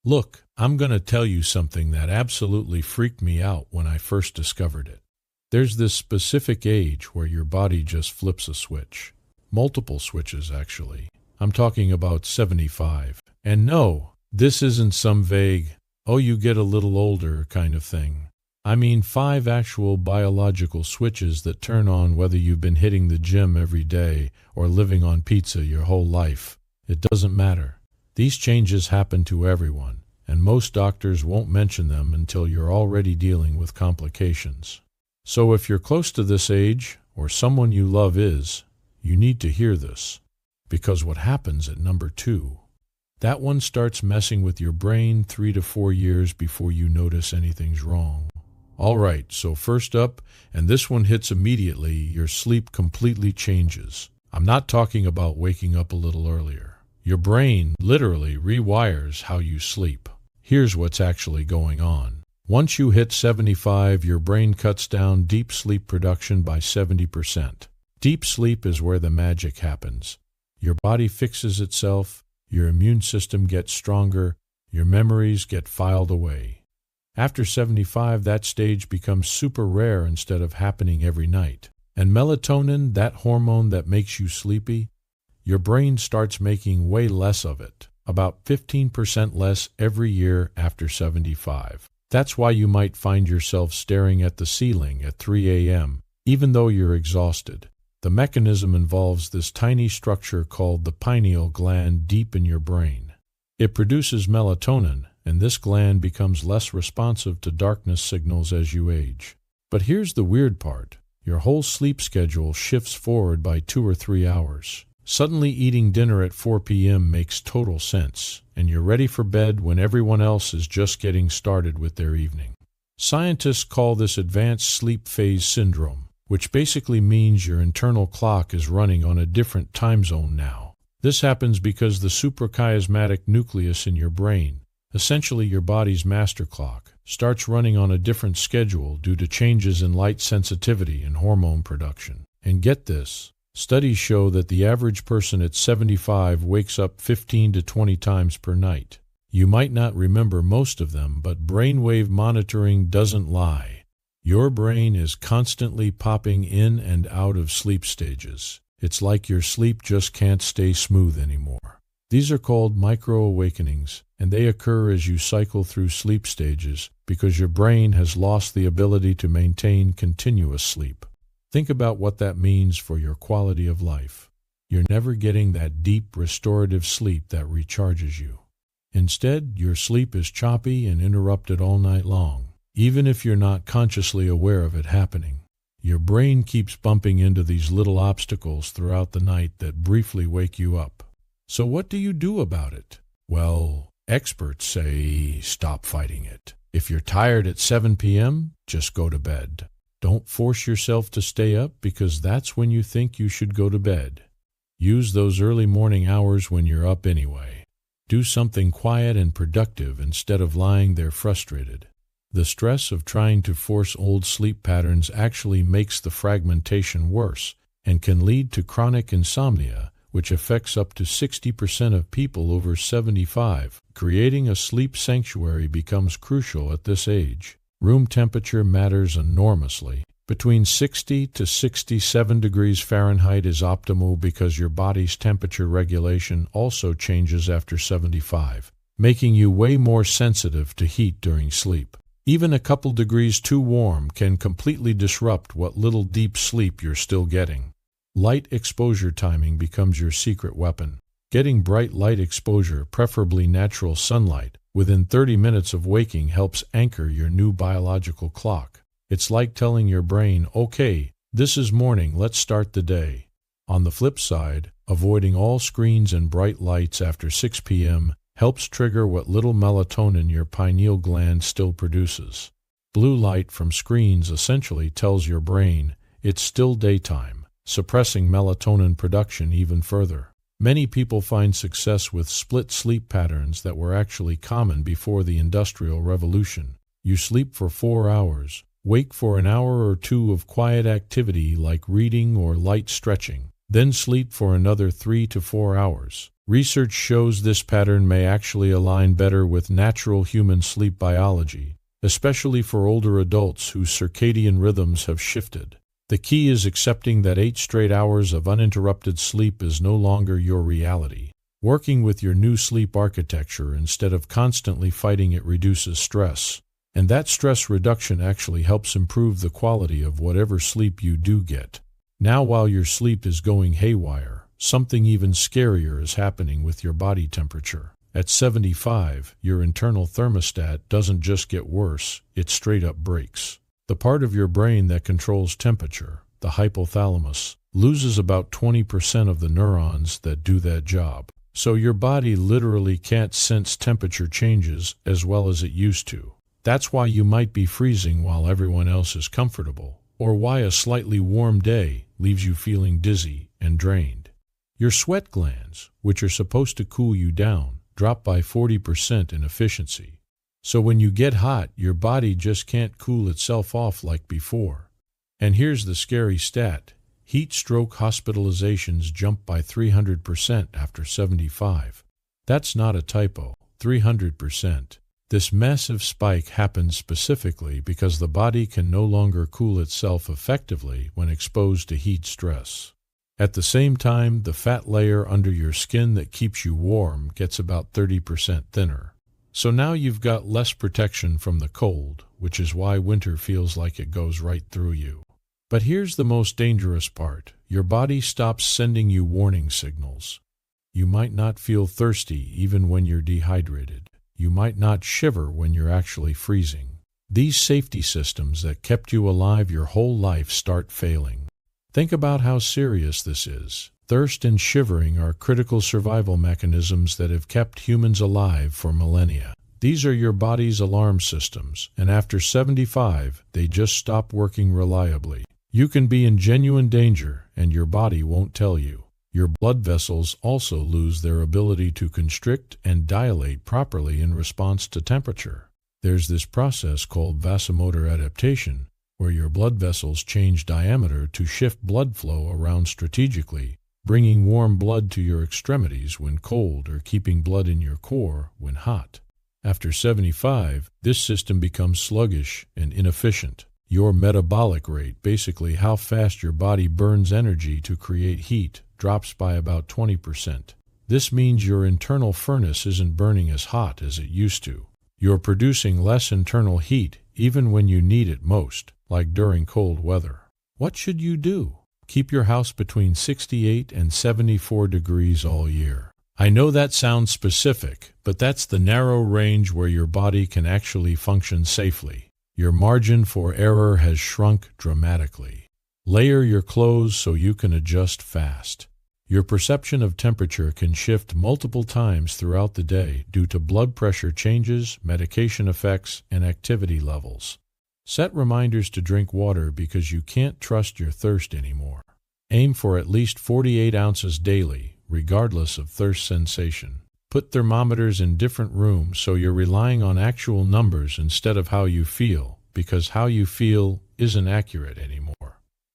Look, I'm going to tell you something that absolutely freaked me out when I first discovered it. There's this specific age where your body just flips a switch. Multiple switches, actually. I'm talking about 75. And no, this isn't some vague, oh, you get a little older kind of thing. I mean 5 actual biological switches that turn on whether you've been hitting the gym every day or living on pizza your whole life. It doesn't matter. These changes happen to everyone, and most doctors won't mention them until you're already dealing with complications. So if you're close to this age, or someone you love is, you need to hear this. Because what happens at number 2? That one starts messing with your brain 3 to 4 years before you notice anything's wrong. All right, so first up, and this one hits immediately, your sleep completely changes. I'm not talking about waking up a little earlier. Your brain literally rewires how you sleep. Here's what's actually going on. Once you hit 75, your brain cuts down deep sleep production by 70%. Deep sleep is where the magic happens. Your body fixes itself, your immune system gets stronger, your memories get filed away. After 75, that stage becomes super rare instead of happening every night. And melatonin, that hormone that makes you sleepy, your brain starts making way less of it, about 15% less every year after 75. That's why you might find yourself staring at the ceiling at 3 a.m., even though you're exhausted. The mechanism involves this tiny structure called the pineal gland deep in your brain. It produces melatonin, and this gland becomes less responsive to darkness signals as you age. But here's the weird part. Your whole sleep schedule shifts forward by 2 or 3 hours. Suddenly eating dinner at 4 p.m. makes total sense, and you're ready for bed when everyone else is just getting started with their evening. Scientists call this advanced sleep phase syndrome, which basically means your internal clock is running on a different time zone now. This happens because the suprachiasmatic nucleus in your brain, essentially your body's master clock, starts running on a different schedule due to changes in light sensitivity and hormone production. And get this, studies show that the average person at 75 wakes up 15 to 20 times per night. You might not remember most of them, but brainwave monitoring doesn't lie. Your brain is constantly popping in and out of sleep stages. It's like your sleep just can't stay smooth anymore. These are called micro-awakenings, and they occur as you cycle through sleep stages because your brain has lost the ability to maintain continuous sleep. Think about what that means for your quality of life. You're never getting that deep, restorative sleep that recharges you. Instead, your sleep is choppy and interrupted all night long, even if you're not consciously aware of it happening. Your brain keeps bumping into these little obstacles throughout the night that briefly wake you up. So what do you do about it? Well, experts say stop fighting it. If you're tired at 7 p.m., just go to bed. Don't force yourself to stay up because that's when you think you should go to bed. Use those early morning hours when you're up anyway. Do something quiet and productive instead of lying there frustrated. The stress of trying to force old sleep patterns actually makes the fragmentation worse and can lead to chronic insomnia, which affects up to 60% of people over 75. Creating a sleep sanctuary becomes crucial at this age. Room temperature matters enormously. Between 60 to 67 degrees Fahrenheit is optimal because your body's temperature regulation also changes after 75, making you way more sensitive to heat during sleep. Even a couple degrees too warm can completely disrupt what little deep sleep you're still getting. Light exposure timing becomes your secret weapon. Getting bright light exposure, preferably natural sunlight, within 30 minutes of waking helps anchor your new biological clock. It's like telling your brain, okay, this is morning, let's start the day. On the flip side, avoiding all screens and bright lights after 6 p.m. helps trigger what little melatonin your pineal gland still produces. Blue light from screens essentially tells your brain it's still daytime, suppressing melatonin production even further. Many people find success with split sleep patterns that were actually common before the Industrial Revolution. You sleep for 4 hours, wake for an hour or two of quiet activity like reading or light stretching, then sleep for another 3 to 4 hours, Research shows this pattern may actually align better with natural human sleep biology, especially for older adults whose circadian rhythms have shifted. The key is accepting that 8 straight hours of uninterrupted sleep is no longer your reality. Working with your new sleep architecture instead of constantly fighting it reduces stress, and that stress reduction actually helps improve the quality of whatever sleep you do get. Now, while your sleep is going haywire, something even scarier is happening with your body temperature. At 75, your internal thermostat doesn't just get worse, it straight up breaks. The part of your brain that controls temperature, the hypothalamus, loses about 20% of the neurons that do that job. So your body literally can't sense temperature changes as well as it used to. That's why you might be freezing while everyone else is comfortable, or why a slightly warm day leaves you feeling dizzy and drained. Your sweat glands, which are supposed to cool you down, drop by 40% in efficiency. So when you get hot, your body just can't cool itself off like before. And here's the scary stat. Heat stroke hospitalizations jump by 300% after 75. That's not a typo, 300%. This massive spike happens specifically because the body can no longer cool itself effectively when exposed to heat stress. At the same time, the fat layer under your skin that keeps you warm gets about 30% thinner. So now you've got less protection from the cold, which is why winter feels like it goes right through you. But here's the most dangerous part. Your body stops sending you warning signals. You might not feel thirsty even when you're dehydrated. You might not shiver when you're actually freezing. These safety systems that kept you alive your whole life start failing. Think about how serious this is. Thirst and shivering are critical survival mechanisms that have kept humans alive for millennia. These are your body's alarm systems, and after 75, they just stop working reliably. You can be in genuine danger, and your body won't tell you. Your blood vessels also lose their ability to constrict and dilate properly in response to temperature. There's this process called vasomotor adaptation, where your blood vessels change diameter to shift blood flow around strategically, bringing warm blood to your extremities when cold or keeping blood in your core when hot. After 75, this system becomes sluggish and inefficient. Your metabolic rate, basically how fast your body burns energy to create heat, drops by about 20%. This means your internal furnace isn't burning as hot as it used to. You're producing less internal heat even when you need it most, like during cold weather. What should you do? Keep your house between 68 and 74 degrees all year. I know that sounds specific, but that's the narrow range where your body can actually function safely. Your margin for error has shrunk dramatically. Layer your clothes so you can adjust fast. Your perception of temperature can shift multiple times throughout the day due to blood pressure changes, medication effects, and activity levels. Set reminders to drink water because you can't trust your thirst anymore. Aim for at least 48 ounces daily, regardless of thirst sensation. Put thermometers in different rooms so you're relying on actual numbers instead of how you feel, because how you feel isn't accurate anymore.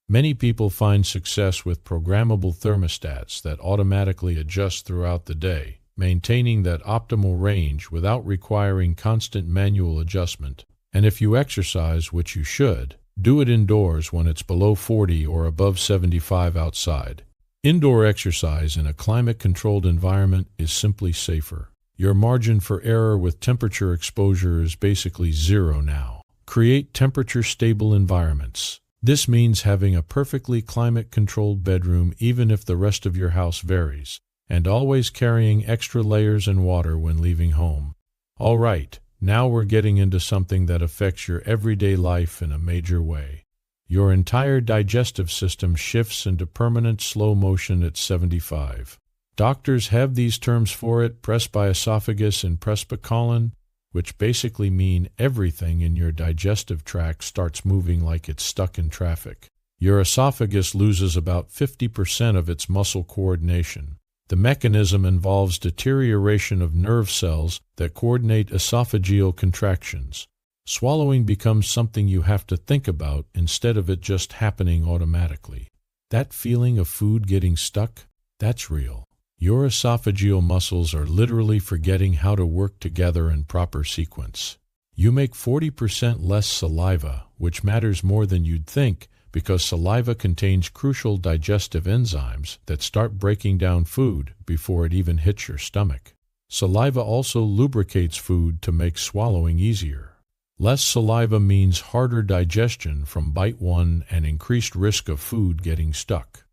Many people find success with programmable thermostats that automatically adjust throughout the day, maintaining that optimal range without requiring constant manual adjustment. And if you exercise, which you should, do it indoors when it's below 40 or above 75 outside. Indoor exercise in a climate-controlled environment is simply safer. Your margin for error with temperature exposure is basically zero now. Create temperature-stable environments. This means having a perfectly climate-controlled bedroom even if the rest of your house varies, and always carrying extra layers and water when leaving home. All right, now we're getting into something that affects your everyday life in a major way. Your entire digestive system shifts into permanent slow motion at 75. Doctors have these terms for it: presbyesophagus and presbycolon, which basically mean everything in your digestive tract starts moving like it's stuck in traffic. Your esophagus loses about 50% of its muscle coordination. The mechanism involves deterioration of nerve cells that coordinate esophageal contractions. Swallowing becomes something you have to think about instead of it just happening automatically. That feeling of food getting stuck, that's real. Your esophageal muscles are literally forgetting how to work together in proper sequence. You make 40% less saliva, which matters more than you'd think because saliva contains crucial digestive enzymes that start breaking down food before it even hits your stomach. Saliva also lubricates food to make swallowing easier. Less saliva means harder digestion from bite one and increased risk of food getting stuck.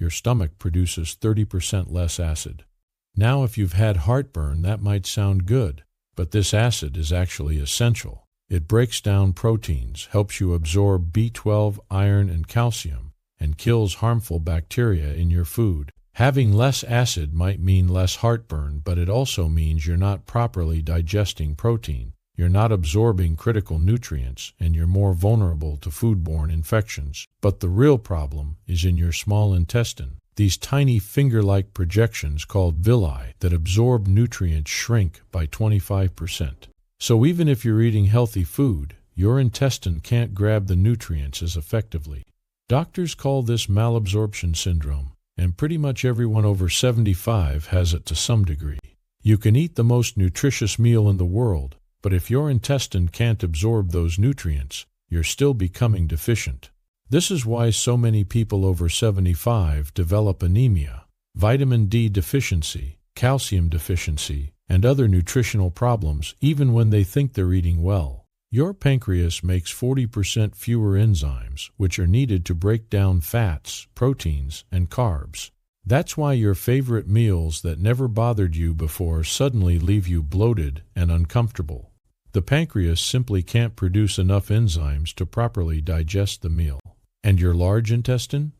Your stomach produces 30% less acid. Now, if you've had heartburn, that might sound good, but this acid is actually essential. It breaks down proteins, helps you absorb B12, iron, and calcium, and kills harmful bacteria in your food. Having less acid might mean less heartburn, but it also means you're not properly digesting protein. You're not absorbing critical nutrients, and you're more vulnerable to foodborne infections. But the real problem is in your small intestine. These tiny finger-like projections called villi that absorb nutrients shrink by 25%. So even if you're eating healthy food, your intestine can't grab the nutrients as effectively. Doctors call this malabsorption syndrome, and pretty much everyone over 75 has it to some degree. You can eat the most nutritious meal in the world, but if your intestine can't absorb those nutrients, you're still becoming deficient. This is why so many people over 75 develop anemia, vitamin D deficiency, calcium deficiency, and other nutritional problems even when they think they're eating well. Your pancreas makes 40% fewer enzymes, which are needed to break down fats, proteins, and carbs. That's why your favorite meals that never bothered you before suddenly leave you bloated and uncomfortable. The pancreas simply can't produce enough enzymes to properly digest the meal. And your large intestine?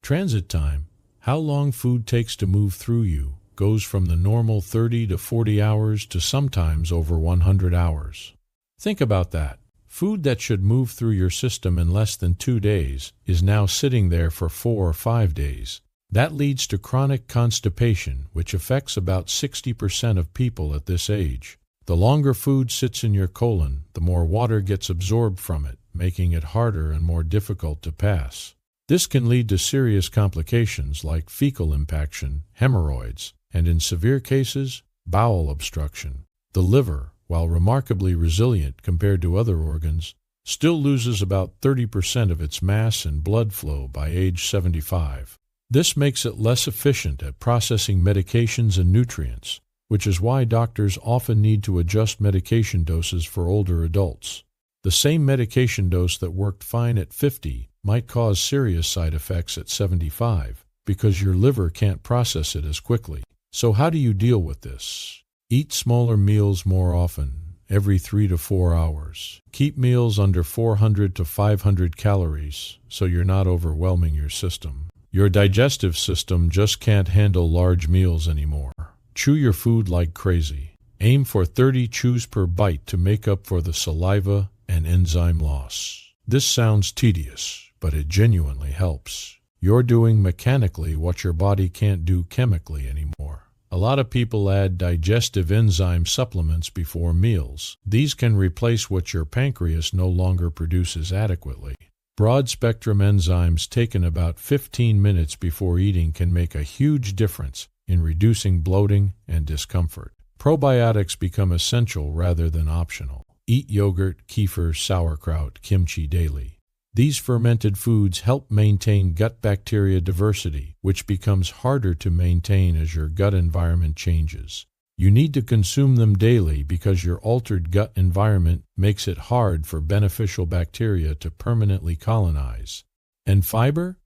Transit time, how long food takes to move through you, goes from the normal 30 to 40 hours to sometimes over 100 hours. Think about that. Food that should move through your system in less than 2 days is now sitting there for 4 or 5 days. That leads to chronic constipation, which affects about 60% of people at this age. The longer food sits in your colon, the more water gets absorbed from it, making it harder and more difficult to pass. This can lead to serious complications like fecal impaction, hemorrhoids, and in severe cases, bowel obstruction. The liver, while remarkably resilient compared to other organs, still loses about 30% of its mass and blood flow by age 75. This makes it less efficient at processing medications and nutrients, which is why doctors often need to adjust medication doses for older adults. The same medication dose that worked fine at 50 might cause serious side effects at 75 because your liver can't process it as quickly. So how do you deal with this? Eat smaller meals more often, every 3 to 4 hours. Keep meals under 400 to 500 calories so you're not overwhelming your system. Your digestive system just can't handle large meals anymore. Chew your food like crazy. Aim for 30 chews per bite to make up for the saliva and enzyme loss. This sounds tedious, but it genuinely helps. You're doing mechanically what your body can't do chemically anymore. A lot of people add digestive enzyme supplements before meals. These can replace what your pancreas no longer produces adequately. Broad-spectrum enzymes taken about 15 minutes before eating can make a huge difference in reducing bloating and discomfort. Probiotics become essential rather than optional. Eat yogurt, kefir, sauerkraut, kimchi daily. These fermented foods help maintain gut bacteria diversity, which becomes harder to maintain as your gut environment changes. You need to consume them daily because your altered gut environment makes it hard for beneficial bacteria to permanently colonize. And fiber?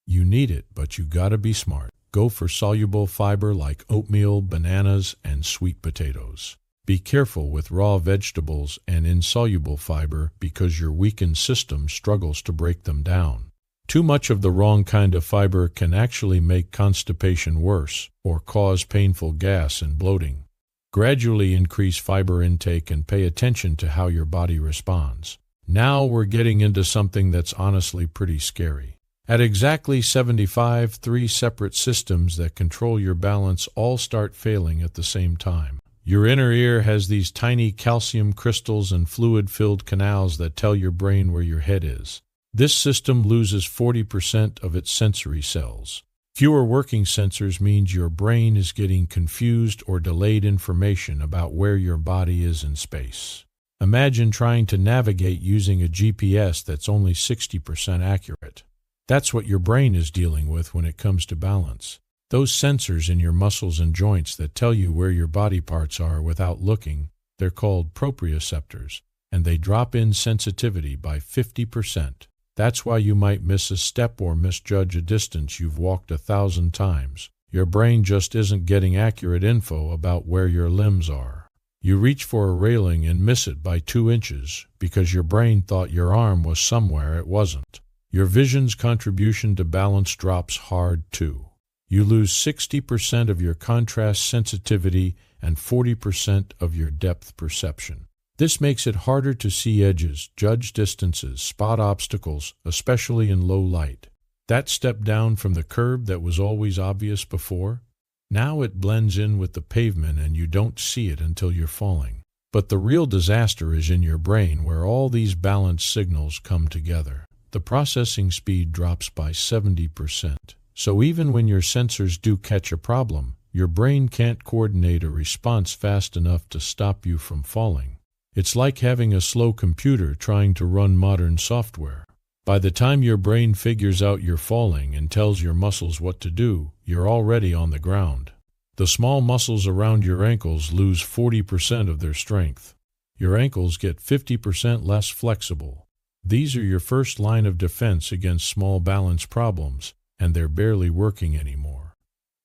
You need it, but you gotta be smart. Go for soluble fiber like oatmeal, bananas, and sweet potatoes. Be careful with raw vegetables and insoluble fiber because your weakened system struggles to break them down. Too much of the wrong kind of fiber can actually make constipation worse or cause painful gas and bloating. Gradually increase fiber intake and pay attention to how your body responds. Now we're getting into something that's honestly pretty scary. At exactly 75, 3 separate systems that control your balance all start failing at the same time. Your inner ear has these tiny calcium crystals and fluid-filled canals that tell your brain where your head is. This system loses 40% of its sensory cells. Fewer working sensors means your brain is getting confused or delayed information about where your body is in space. Imagine trying to navigate using a GPS that's only 60% accurate. That's what your brain is dealing with when it comes to balance. Those sensors in your muscles and joints that tell you where your body parts are without looking, they're called proprioceptors, and they drop in sensitivity by 50%. That's why you might miss a step or misjudge a distance you've walked 1,000 times. Your brain just isn't getting accurate info about where your limbs are. You reach for a railing and miss it by 2 inches because your brain thought your arm was somewhere it wasn't. Your vision's contribution to balance drops hard too. You lose 60% of your contrast sensitivity and 40% of your depth perception. This makes it harder to see edges, judge distances, spot obstacles, especially in low light. That step down from the curb that was always obvious before, now it blends in with the pavement and you don't see it until you're falling. But the real disaster is in your brain where all these balance signals come together. The processing speed drops by 70%. So even when your sensors do catch a problem, your brain can't coordinate a response fast enough to stop you from falling. It's like having a slow computer trying to run modern software. By the time your brain figures out you're falling and tells your muscles what to do, you're already on the ground. The small muscles around your ankles lose 40% of their strength. Your ankles get 50% less flexible. These are your first line of defense against small balance problems, and they're barely working anymore.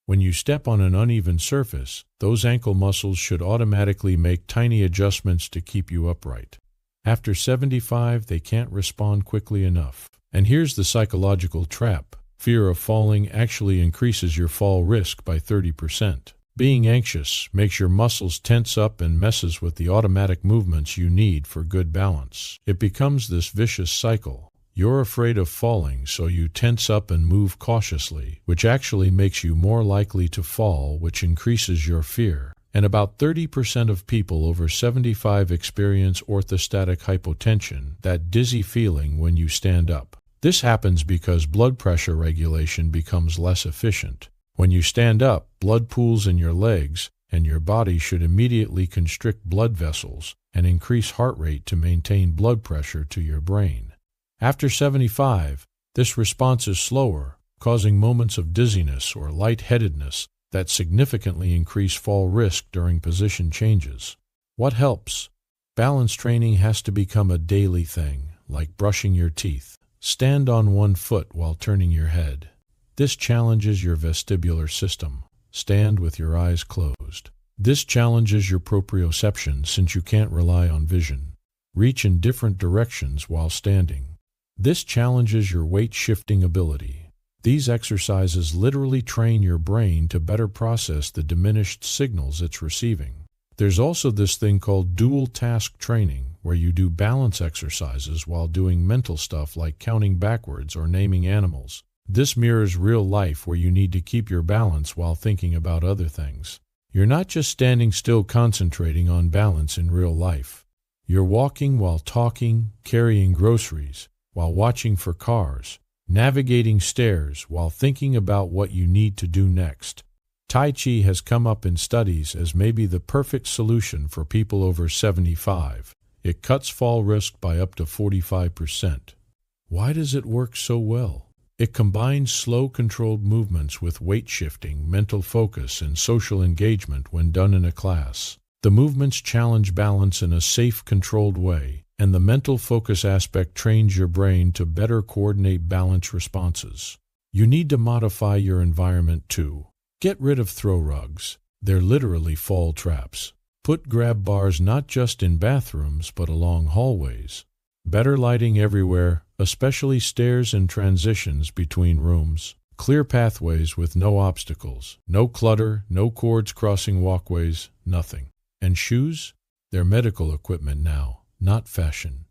When you step on an uneven surface, those ankle muscles should automatically make tiny adjustments to keep you upright. After 75, they can't respond quickly enough. And here's the psychological trap. Fear of falling actually increases your fall risk by 30%. Being anxious makes your muscles tense up and messes with the automatic movements you need for good balance. It becomes this vicious cycle. You're afraid of falling, so you tense up and move cautiously, which actually makes you more likely to fall, which increases your fear. And about 30% of people over 75 experience orthostatic hypotension, that dizzy feeling when you stand up. This happens because blood pressure regulation becomes less efficient. When you stand up, blood pools in your legs, and your body should immediately constrict blood vessels and increase heart rate to maintain blood pressure to your brain. After 75, this response is slower, causing moments of dizziness or lightheadedness that significantly increase fall risk during position changes. What helps? Balance training has to become a daily thing, like brushing your teeth. Stand on one foot while turning your head. This challenges your vestibular system. Stand with your eyes closed. This challenges your proprioception since you can't rely on vision. Reach in different directions while standing. This challenges your weight-shifting ability. These exercises literally train your brain to better process the diminished signals it's receiving. There's also this thing called dual task training, where you do balance exercises while doing mental stuff like counting backwards or naming animals. This mirrors real life where you need to keep your balance while thinking about other things. You're not just standing still concentrating on balance in real life. You're walking while talking, carrying groceries, while watching for cars, navigating stairs while thinking about what you need to do next. Tai Chi has come up in studies as maybe the perfect solution for people over 75. It cuts fall risk by up to 45%. Why does it work so well? It combines slow, controlled movements with weight shifting, mental focus, and social engagement when done in a class. The movements challenge balance in a safe, controlled way, and the mental focus aspect trains your brain to better coordinate balance responses. You need to modify your environment too. Get rid of throw rugs. They're literally fall traps. Put grab bars not just in bathrooms but along hallways. Better lighting everywhere, especially stairs and transitions between rooms. Clear pathways with no obstacles. No clutter, no cords crossing walkways, nothing. And shoes? They're medical equipment now, not fashion.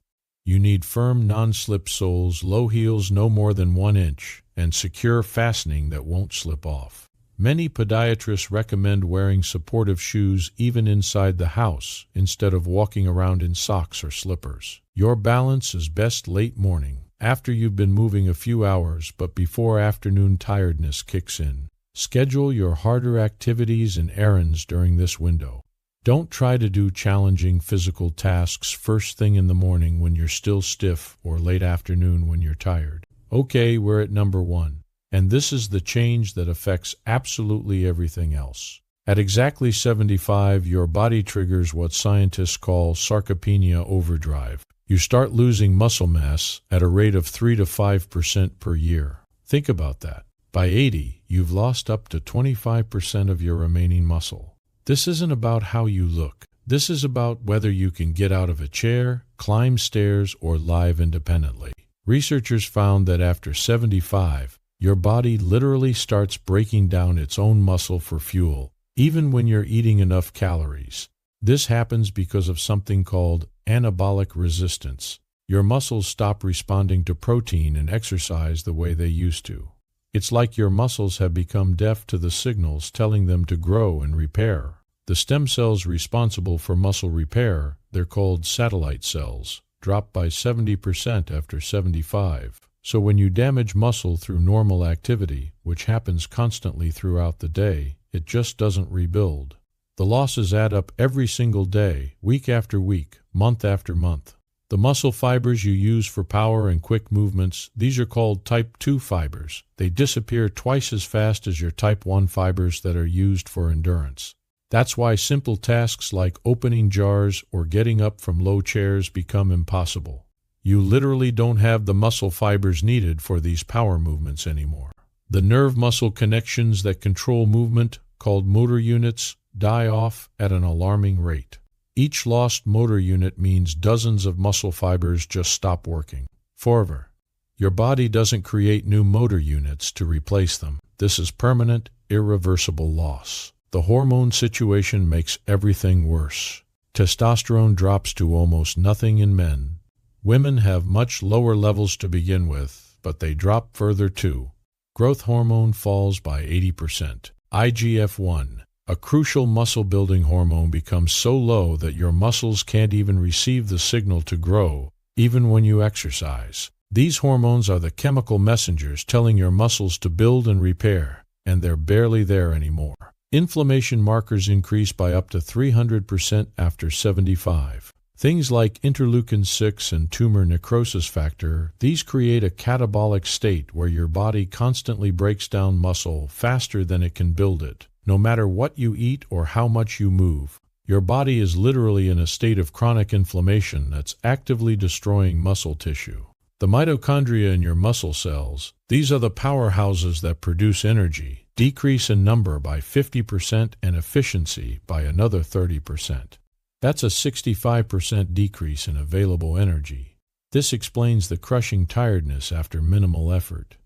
You need firm, non-slip soles, low heels no more than 1 inch, and secure fastening that won't slip off. Many podiatrists recommend wearing supportive shoes even inside the house instead of walking around in socks or slippers. Your balance is best late morning. after you've been moving a few hours but before afternoon tiredness kicks in. Schedule your harder activities and errands during this window. Don't try to do challenging physical tasks first thing in the morning when you're still stiff or late afternoon when you're tired. Okay, we're at number 1. And this is the change that affects absolutely everything else. At exactly 75, your body triggers what scientists call sarcopenia overdrive. You start losing muscle mass at a rate of 3 to 5% per year. Think about that. By 80, you've lost up to 25% of your remaining muscle. This isn't about how you look. This is about whether you can get out of a chair, climb stairs, or live independently. Researchers found that after 75, your body literally starts breaking down its own muscle for fuel, even when you're eating enough calories. This happens because of something called anabolic resistance. Your muscles stop responding to protein and exercise the way they used to. It's like your muscles have become deaf to the signals telling them to grow and repair. The stem cells responsible for muscle repair, they're called satellite cells, drop by 70% after 75. So when you damage muscle through normal activity, which happens constantly throughout the day, it just doesn't rebuild. The losses add up every single day, week after week, month after month. The muscle fibers you use for power and quick movements, these are called type 2 fibers. They disappear twice as fast as your type 1 fibers that are used for endurance. That's why simple tasks like opening jars or getting up from low chairs become impossible. You literally don't have the muscle fibers needed for these power movements anymore. The nerve-muscle connections that control movement, called motor units, die off at an alarming rate. Each lost motor unit means dozens of muscle fibers just stop working forever. Your body doesn't create new motor units to replace them. This is permanent, irreversible loss. The hormone situation makes everything worse. Testosterone drops to almost nothing in men. Women have much lower levels to begin with, but they drop further too. Growth hormone falls by 80%. IGF-1, a crucial muscle-building hormone, becomes so low that your muscles can't even receive the signal to grow, even when you exercise. These hormones are the chemical messengers telling your muscles to build and repair, and they're barely there anymore. Inflammation markers increase by up to 300% after 75. Things like interleukin-6 and tumor necrosis factor, these create a catabolic state where your body constantly breaks down muscle faster than it can build it. No matter what you eat or how much you move, your body is literally in a state of chronic inflammation that's actively destroying muscle tissue. The mitochondria in your muscle cells, these are the powerhouses that produce energy, decrease in number by 50% and efficiency by another 30%. That's a 65% decrease in available energy. This explains the crushing tiredness after minimal effort.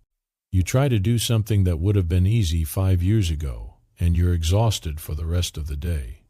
You try to do something that would have been easy 5 years ago, and you're exhausted for the rest of the day.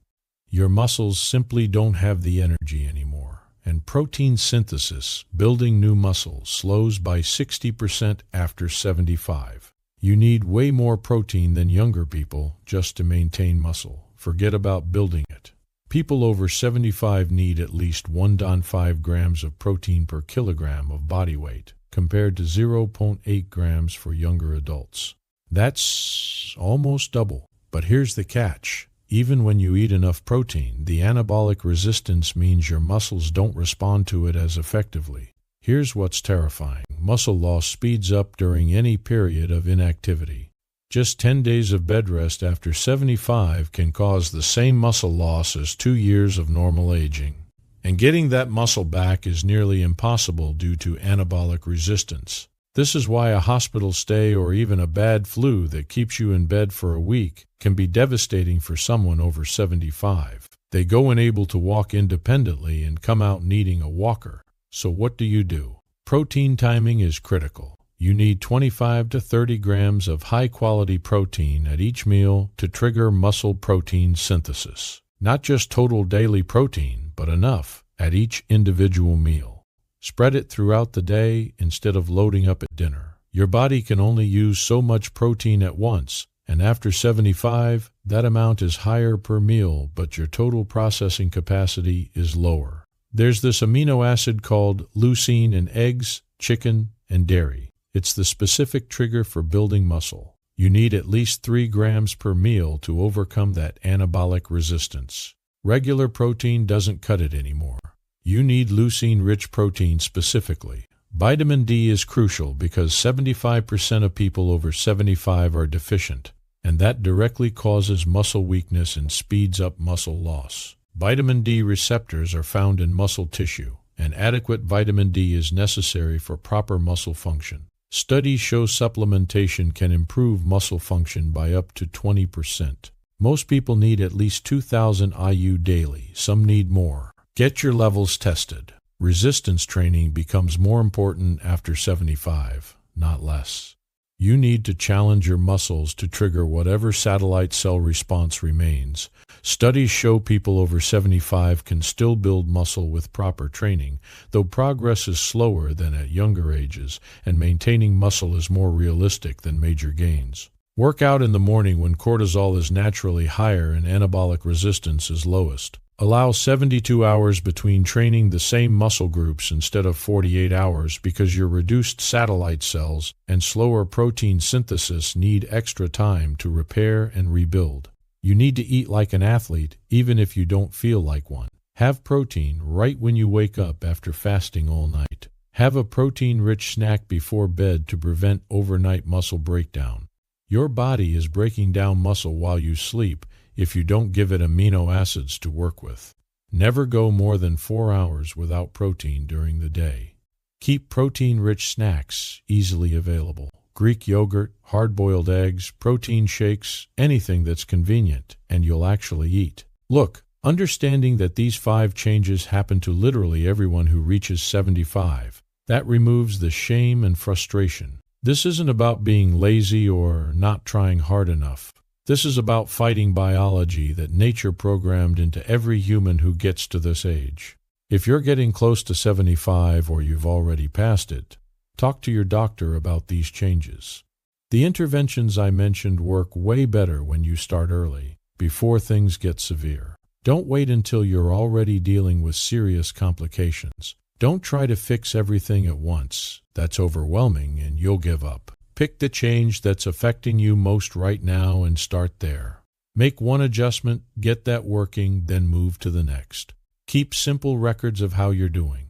Your muscles simply don't have the energy anymore, and protein synthesis, building new muscle, slows by 60% after 75. You need way more protein than younger people just to maintain muscle. Forget about building it. People over 75 need at least 1.5 grams of protein per kilogram of body weight, compared to 0.8 grams for younger adults. That's almost double. But here's the catch. Even when you eat enough protein, the anabolic resistance means your muscles don't respond to it as effectively. Here's what's terrifying. Muscle loss speeds up during any period of inactivity. Just 10 days of bed rest after 75 can cause the same muscle loss as 2 years of normal aging. And getting that muscle back is nearly impossible due to anabolic resistance. This is why a hospital stay or even a bad flu that keeps you in bed for a week can be devastating for someone over 75. They go unable to walk independently and come out needing a walker. So what do? Protein timing is critical. You need 25 to 30 grams of high-quality protein at each meal to trigger muscle protein synthesis. Not just total daily protein, but enough at each individual meal. Spread it throughout the day instead of loading up at dinner. Your body can only use so much protein at once, and after 75, that amount is higher per meal, but your total processing capacity is lower. There's this amino acid called leucine in eggs, chicken, and dairy. It's the specific trigger for building muscle. You need at least 3 grams per meal to overcome that anabolic resistance. Regular protein doesn't cut it anymore. You need leucine-rich protein specifically. Vitamin D is crucial because 75% of people over 75 are deficient, and that directly causes muscle weakness and speeds up muscle loss. Vitamin D receptors are found in muscle tissue, and adequate vitamin D is necessary for proper muscle function. Studies show supplementation can improve muscle function by up to 20%. Most people need at least 2,000 IU daily, some need more. Get your levels tested. Resistance training becomes more important after 75, not less. You need to challenge your muscles to trigger whatever satellite cell response remains. Studies show people over 75 can still build muscle with proper training, though progress is slower than at younger ages, and maintaining muscle is more realistic than major gains. Work out in the morning when cortisol is naturally higher and anabolic resistance is lowest. Allow 72 hours between training the same muscle groups instead of 48 hours because your reduced satellite cells and slower protein synthesis need extra time to repair and rebuild. You need to eat like an athlete even if you don't feel like one. Have protein right when you wake up after fasting all night. Have a protein-rich snack before bed to prevent overnight muscle breakdown. Your body is breaking down muscle while you sleep if you don't give it amino acids to work with. Never go more than 4 hours without protein during the day. Keep protein-rich snacks easily available. Greek yogurt, hard-boiled eggs, protein shakes, anything that's convenient and you'll actually eat. Look, understanding that these 5 changes happen to literally everyone who reaches 75, that removes the shame and frustration. This isn't about being lazy or not trying hard enough. This is about fighting biology that nature programmed into every human who gets to this age. If you're getting close to 75 or you've already passed it, talk to your doctor about these changes. The interventions I mentioned work way better when you start early, before things get severe. Don't wait until you're already dealing with serious complications. Don't try to fix everything at once. That's overwhelming and you'll give up. Pick the change that's affecting you most right now and start there. Make one adjustment, get that working, then move to the next. Keep simple records of how you're doing.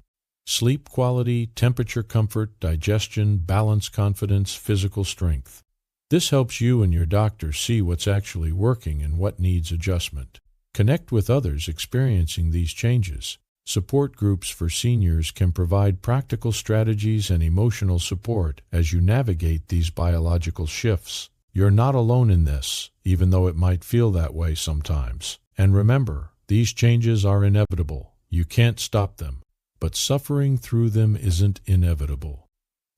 Sleep quality, temperature comfort, digestion, balance, confidence, physical strength. This helps you and your doctor see what's actually working and what needs adjustment. Connect with others experiencing these changes. Support groups for seniors can provide practical strategies and emotional support as you navigate these biological shifts. You're not alone in this, even though it might feel that way sometimes. And remember, these changes are inevitable. You can't stop them. But suffering through them isn't inevitable.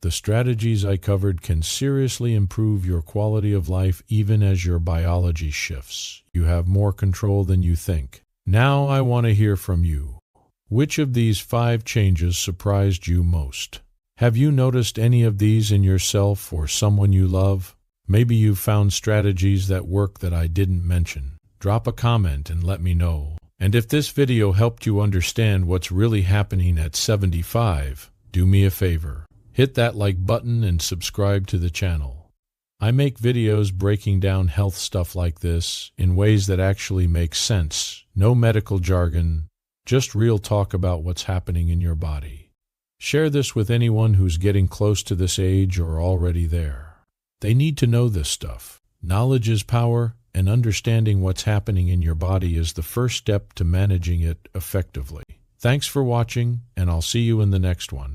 The strategies I covered can seriously improve your quality of life even as your biology shifts. You have more control than you think. Now I want to hear from you. Which of these 5 changes surprised you most? Have you noticed any of these in yourself or someone you love? Maybe you've found strategies that work that I didn't mention. Drop a comment and let me know. And if this video helped you understand what's really happening at 75, do me a favor. Hit that like button and subscribe to the channel. I make videos breaking down health stuff like this in ways that actually make sense. No medical jargon. Just real talk about what's happening in your body. Share this with anyone who's getting close to this age or already there. They need to know this stuff. Knowledge is power, and understanding what's happening in your body is the first step to managing it effectively. Thanks for watching, and I'll see you in the next one.